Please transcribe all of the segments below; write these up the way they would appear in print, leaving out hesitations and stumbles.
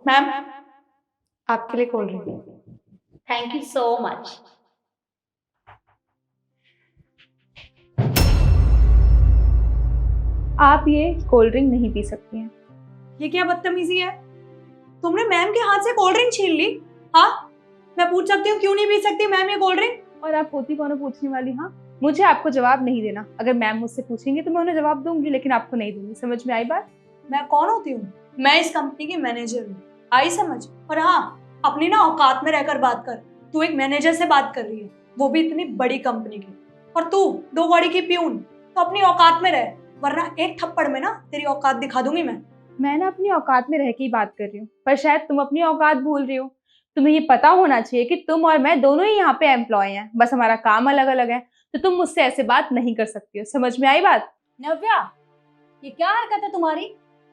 Ma'am, आपके लिए cold drink. Thank you so much. आप ये कोल्ड ड्रिंक नहीं पी सकती हैं। ये क्या बदतमीजी है? तुमने मैम के हाथ से कोल्ड ड्रिंक छीन ली? हाँ, मैं पूछ सकती हूँ क्यों नहीं पी सकती मैम ये कोल्ड ड्रिंक? और आप होती कौन हो पूछने वाली? हाँ, मुझे आपको जवाब नहीं देना। अगर मैम मुझसे पूछेंगे तो मैं उन्हें जवाब दूंगी, लेकिन आपको नहीं दूंगी। समझ में आई बात? मैं कौन होती हूँ? मैं इस कंपनी की मैनेजर हूँ, आई समझ? और हाँ, अपनी ना औकात में रहकर बात कर। तू एक मैनेजर से बात कर रही है, वो भी इतनी बड़ी कंपनी की, और तू 2 कौड़ी की प्यून। तो अपनी औकात में रह, वरना एक थप्पड़ में ना तेरी औकात दिखा दूंगी मैं ना अपनी औकात में रह के ही बात कर रही हूँ, पर शायद तुम अपनी औकात भूल रही हो। तुम्हें ये पता होना चाहिए कि तुम और मैं दोनों ही यहाँ पे एम्प्लॉय हैं, बस हमारा काम अलग अलग है। तो तुम मुझसे ऐसे बात नहीं कर सकती हो। समझ में आई बात? नव्या, ये क्या हरकत है तुम्हारी?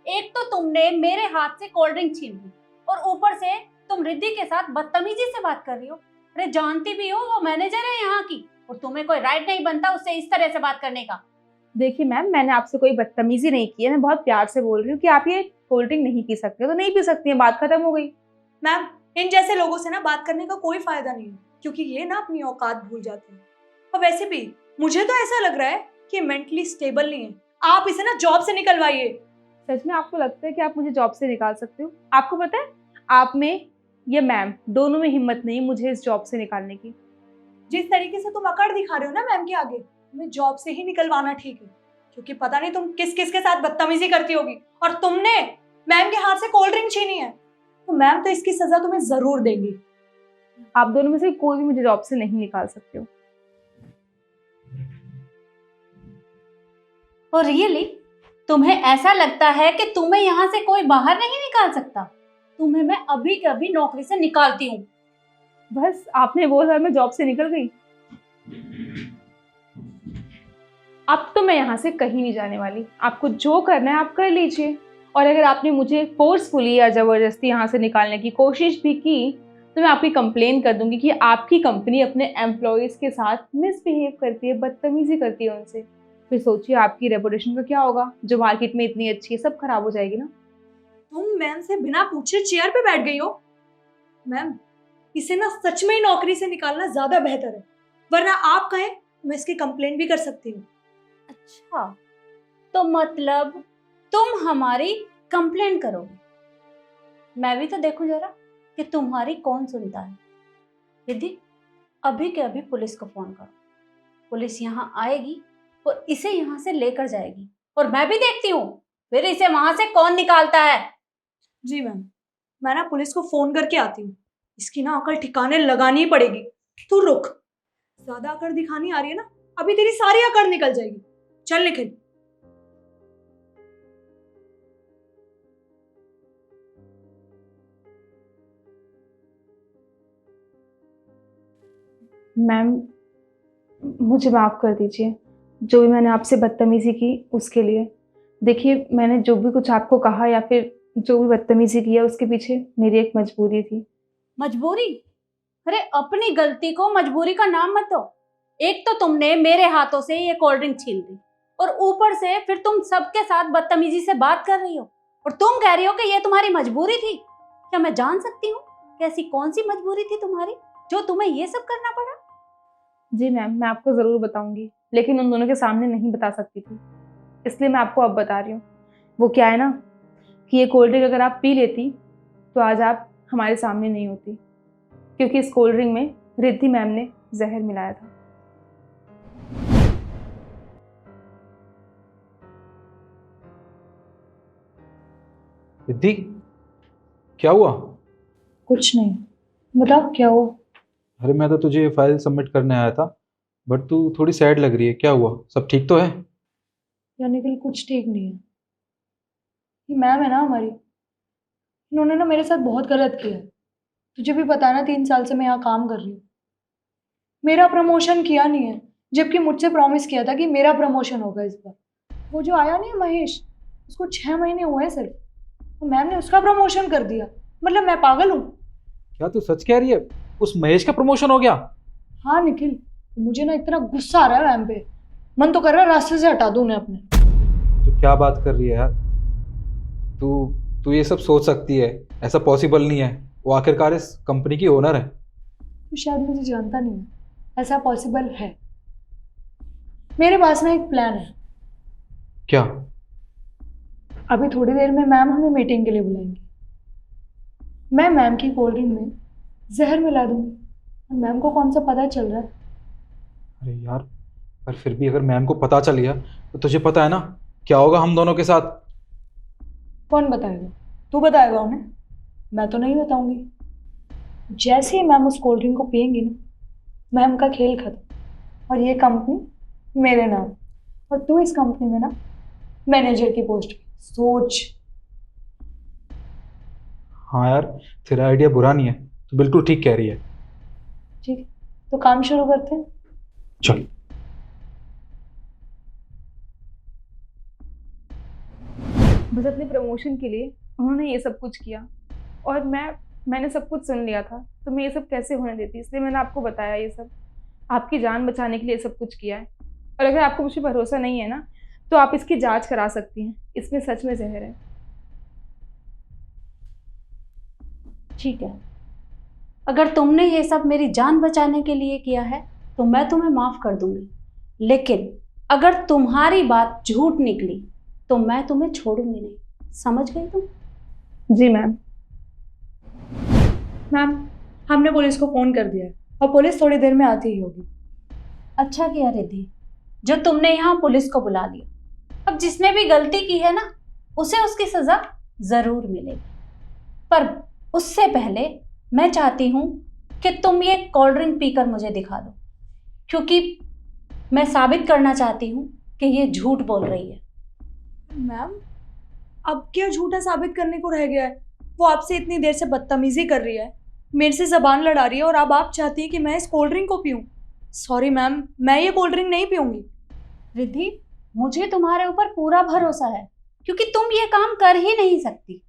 एक तो तुमने मेरे हाथ से कोल्ड ड्रिंक छीन ली और ऊपर से तुम रिद्धि के साथ बदतमीजी से बात कर रही हो। अरे जानती भी हो वो मैनेजर है यहाँ की, और तुम्हें कोई राइट नहीं बनता उससे इस तरह से बात करने का। देखिए मैम, मैंने आपसे कोई बदतमीजी नहीं की है। मैं बहुत प्यार से बोल रही हूँ कि आप ये कोल्ड ड्रिंक नहीं पी सकते हो तो नहीं पी सकती हैं, बात खत्म हो गई। मैम, इन जैसे लोगों से ना बात करने का कोई फायदा नहीं है, क्योंकि ये ना अपनी औकात भूल जाते हैं। और वैसे भी मुझे तो ऐसा लग रहा है कि मेंटली स्टेबल नहीं है। आप इसे ना जॉब से निकलवाइए। सच में आपको लगता है कि आप मुझे जॉब से निकाल सकते हो? आपको पता है, आप में ये मैम दोनों में हिम्मत नहीं मुझे इस जॉब से निकालने की। जिस तरीके से तुम अकड़ दिखा रहे हो ना मैम के आगे, तुम्हें जॉब से ही निकलवाना ठीक है, क्योंकि पता नहीं तुम किस किस के साथ बदतमीजी करती होगी। और तुमने मैम के हाथ से कोल्ड ड्रिंक छीनी है, तो मैम तो इसकी सजा तुम्हें जरूर देंगी। आप दोनों में से कोई भी मुझे जॉब से नहीं निकाल सकते हो। और रियली तुम्हें ऐसा लगता है कि तुम्हें यहाँ से कोई बाहर नहीं निकाल सकता? तुम्हें मैं अभी के अभी नौकरी से निकालती हूँ। बस आपने बोला मैं जॉब से निकल गई। अब तो मैं यहाँ से कहीं नहीं जाने वाली। आपको जो करना है आप कर लीजिए। और अगर आपने मुझे फोर्सफुली या जबरदस्ती यहाँ से निकालने की कोशिश भी की तो मैं आपकी कंप्लेन कर दूंगी कि आपकी कंपनी अपने एम्प्लॉयज़ के साथ मिसबिहेव करती है, बदतमीजी करती है उनसे। फिर सोचिए आपकी रेपुटेशन का क्या होगा, जो मार्केट में इतनी अच्छी है, सब खराब हो जाएगी ना। तुम मैम से बिना पूछे चेयर पे बैठ गई हो। मैम, इसे ना सच में ही नौकरी से निकालना ज्यादा बेहतर है, वरना आप कहें मैं इसकी कंप्लेन भी कर सकती हूँ। अच्छा, तो मतलब तुम हमारी कंप्लेंट करोगे? मैं भी तो देखूं जरा कि तुम्हारी कौन सुनता है। रिद्धि, अभी के अभी पुलिस को फोन करो। पुलिस यहाँ आएगी और इसे यहाँ से लेकर जाएगी, और मैं भी देखती हूँ फिर इसे वहां से कौन निकालता है। जी मैम, मैं ना पुलिस को फोन करके आती हूँ। इसकी ना अकल ठिकाने लगानी ही पड़ेगी। तू रुक, ज्यादा अकड़ दिखानी आ रही है ना, अभी तेरी सारी अकड़ निकल जाएगी। चल निखिल। मैम, मुझे माफ़ कर दीजिए, जो भी मैंने आपसे बदतमीज़ी की उसके लिए। देखिए, मैंने जो भी कुछ आपको कहा या फिर जो भी बदतमीज़ी की है उसके पीछे मेरी एक मजबूरी थी। मजबूरी? अरे अपनी गलती को मजबूरी का नाम मत दो। एक तो तुमने मेरे हाथों से ये कोल्ड ड्रिंक छीन ली, और ऊपर से फिर तुम सबके साथ बदतमीजी से बात कर रही हो, और तुम कह रही हो कि ये तुम्हारी मजबूरी थी। क्या मैं जान सकती हूँ कि ऐसी कौन सी मजबूरी थी तुम्हारी जो तुम्हें ये सब करना पड़ा? जी मैम, मैं आपको ज़रूर बताऊंगी, लेकिन उन दोनों के सामने नहीं बता सकती थी, इसलिए मैं आपको अब बता रही हूँ। वो क्या है ना कि ये कोल्ड ड्रिंक अगर आप पी लेती तो आज आप हमारे सामने नहीं होती, क्योंकि इस कोल्ड ड्रिंक में रिद्धि मैम ने जहर मिलाया था। रिद्धि, क्या हुआ? कुछ नहीं, बताओ क्या हुआ? अरे मैं तो तुझे ये फाइल सबमिट करने आया था, बट तू थोड़ी सैड लग रही है। क्या हुआ? सब ठीक तो है? यार निखिल, कुछ ठीक नहीं है। ये मैम है ना हमारी, इन्होंने ना मेरे साथ बहुत गलत किया है। तुझे भी पता है ना, 3 साल से मैं यहाँ काम कर रही हूँ। मेरा प्रमोशन किया नहीं है, जबकि मुझसे प्रॉमिस किया था कि मेरा प्रमोशन होगा इस बार। वो जो आया नहीं महेश, उसको 6 महीने हुए हैं सिर्फ, तो मैम ने उसका प्रमोशन कर दिया। मतलब मैं पागल हूँ? क्या तू सच कह रही है? उस महेश का प्रमोशन हो गया? हाँ निखिल, मुझे ना इतना गुस्सा आ रहा है मैम पे, मन तो कर रहा है रास्ते से हटा दूं उन्हें अपने। तो क्या बात कर रही है यार? तू तू ये सब सोच सकती है, ऐसा पॉसिबल नहीं है। वो आखिरकार इस कंपनी की ओनर है। तो शायद मुझे जानता नहीं है, ऐसा पॉसिबल है। मेरे पास ना एक प्लान है। क्या? अभी थोड़ी देर में मैम हमें मीटिंग के लिए बुलाएंगी। मैं मैम की कोल्ड ड्रिंक में जहर मिला दूंगी और मैम को कौन सा पता चल रहा है। अरे यार, पर फिर भी अगर मैम को पता चल गया तो तुझे पता है ना क्या होगा हम दोनों के साथ। कौन बताएगा? तू बताएगा उन्हें, मैं तो नहीं बताऊंगी। जैसे ही मैम उस कोल्ड ड्रिंक को पियेंगी ना, मैम का खेल खत्म और ये कंपनी मेरे नाम। और तू इस कंपनी में ना मैनेजर की पोस्ट पे। सोच। हाँ यार, तेरा आइडिया बुरा नहीं है, तो बिल्कुल ठीक कह रही है। ठीक है, तो काम शुरू करते हैं। चल। बस अपने प्रमोशन के लिए उन्होंने ये सब कुछ किया, और मैंने सब कुछ सुन लिया था, तो मैं ये सब कैसे होने देती, इसलिए मैंने आपको बताया ये सब। आपकी जान बचाने के लिए ये सब कुछ किया है। और अगर आपको मुझे भरोसा नहीं है ना, तो आप इसकी जांच करा सकती हैं, इसमें सच में जहर है। ठीक है, अगर तुमने ये सब मेरी जान बचाने के लिए किया है तो मैं तुम्हें माफ कर दूंगी, लेकिन अगर तुम्हारी बात झूठ निकली तो मैं तुम्हें छोड़ूंगी नहीं। समझ गई तुम? जी मैम। मैम, हमने पुलिस को फोन कर दिया है और पुलिस थोड़ी देर में आती ही होगी। अच्छा किया रिद्धि, जो तुमने यहाँ पुलिस को बुला लिया। अब जिसने भी गलती की है ना, उसे उसकी सजा जरूर मिलेगी। पर उससे पहले मैं चाहती हूँ कि तुम ये कोल्ड ड्रिंक पीकर मुझे दिखा दो, क्योंकि मैं साबित करना चाहती हूँ कि ये झूठ बोल रही है। मैम, अब क्या झूठा साबित करने को रह गया है? वो आपसे इतनी देर से बदतमीजी कर रही है, मेरे से जबान लड़ा रही है, और अब आप चाहती हैं कि मैं इस कोल्ड ड्रिंक को पीऊं? सॉरी मैम, मैं ये कोल्ड ड्रिंक नहीं पीऊंगी। रिद्धि, मुझे तुम्हारे ऊपर पूरा भरोसा है, क्योंकि तुम ये काम कर ही नहीं सकती।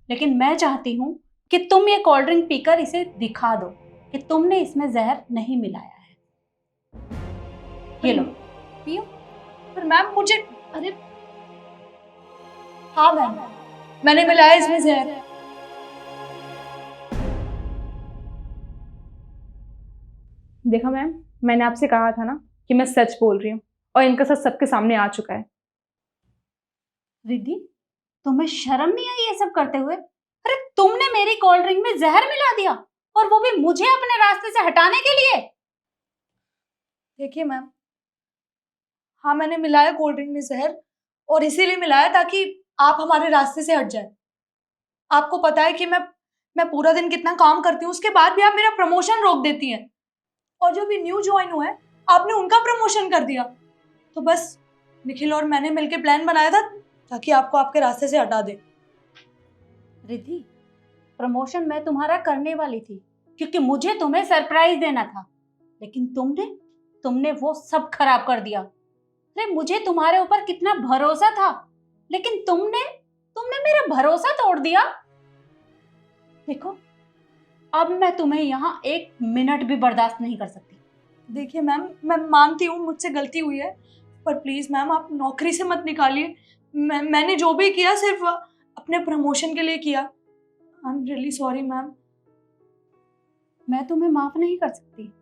लेकिन मैं चाहती हूँ कि तुम ये कोल्ड ड्रिंक पीकर इसे दिखा दो कि तुमने इसमें जहर नहीं मिलाया है। ये लो, पियो। पर मैम मुझे, अरे हाँ मैम, मैंने मिलाया इसमें जहर। देखा मैम, मैंने आपसे कहा था ना कि मैं सच बोल रही हूँ, और इनका सच सबके सामने आ चुका है। रिद्धि, तुम्हें शर्म नहीं आई ये सब करते हुए? अरे तुमने मेरी कोल्ड ड्रिंक में जहर मिला दिया, और वो भी मुझे अपने रास्ते से हटाने के लिए। देखिए मैम, हाँ मैंने मिलाया कोल्ड ड्रिंक में जहर, और इसीलिए मिलाया ताकि आप हमारे रास्ते से हट जाए। आपको पता है कि मैं पूरा दिन कितना काम करती हूँ, उसके बाद भी आप मेरा प्रमोशन रोक देती हैं। और जो भी न्यू ज्वाइन हुआ है, आपने उनका प्रमोशन कर दिया। तो बस निखिल और मैंने मिलकर प्लान बनाया था ताकि आपको आपके रास्ते से हटा दे। रिद्धि, प्रमोशन मैं तुम्हारा करने वाली थी, क्योंकि मुझे तुम्हें सरप्राइज देना था, लेकिन तुमने वो सब खराब कर दिया। अरे मुझे तुम्हारे ऊपर कितना भरोसा था, लेकिन तुमने मेरा भरोसा तोड़ दिया। देखो, अब मैं तुम्हें यहाँ एक मिनट भी बर्दाश्त नहीं कर सकती। देखिए मैम, मैं मानती हूँ मुझसे गलती हुई है, पर प्लीज मैम आप नौकरी से मत निकालिए। मैंने जो भी किया सिर्फ अपने प्रमोशन के लिए किया। I am really sorry ma'am. मैं तुम्हें माफ नहीं कर सकती,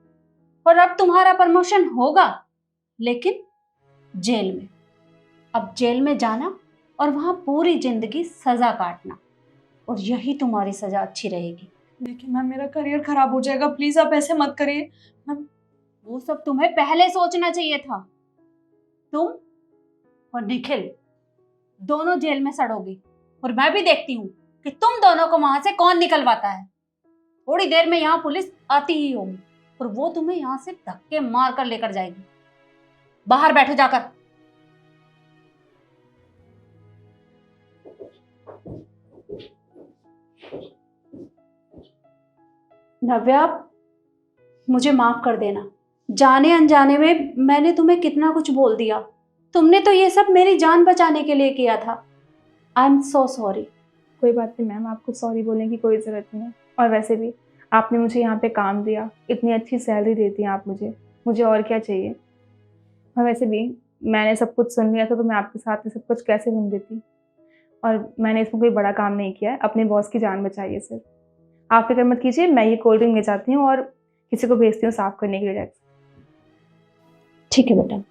और अब तुम्हारा प्रमोशन होगा, लेकिन जेल में। अब जेल में जाना और वहां पूरी जिंदगी सजा काटना, और यही तुम्हारी सजा अच्छी रहेगी। देखिए मैम, मेरा करियर खराब हो जाएगा, प्लीज आप ऐसे मत करिए मैम। वो सब तुम्हें पहले सोचना चाहिए था। तुम और निखिल दोनों जेल में सड़ोगी, और मैं भी देखती हूँ कि तुम दोनों को वहां से कौन निकलवाता है। थोड़ी देर में यहाँ पुलिस आती ही होगी, और वो तुम्हें यहाँ से धक्के मार कर लेकर जाएगी। बाहर बैठो जाकर। नव्या, मुझे माफ कर देना। जाने अनजाने में मैंने तुम्हें कितना कुछ बोल दिया। तुमने तो ये सब मेरी जान बचाने के लिए किया था। I am so sorry. कोई बात नहीं मैम, आपको सॉरी बोलने की कोई ज़रूरत नहीं है। और वैसे भी आपने मुझे यहाँ पे काम दिया, इतनी अच्छी सैलरी देती हैं आप मुझे और क्या चाहिए। और वैसे भी मैंने सब कुछ सुन लिया था, तो मैं आपके साथ ये सब कुछ कैसे सुन देती। और मैंने इसमें कोई बड़ा काम नहीं किया है, अपने बॉस की जान बचाई है सिर्फ। आप फिक्र मत कीजिए, मैं ये कोल्ड ड्रिंक ले जाती हूँ और किसी को भेजती हूँ साफ़ करने के लिए डेस्क। ठीक है बेटा।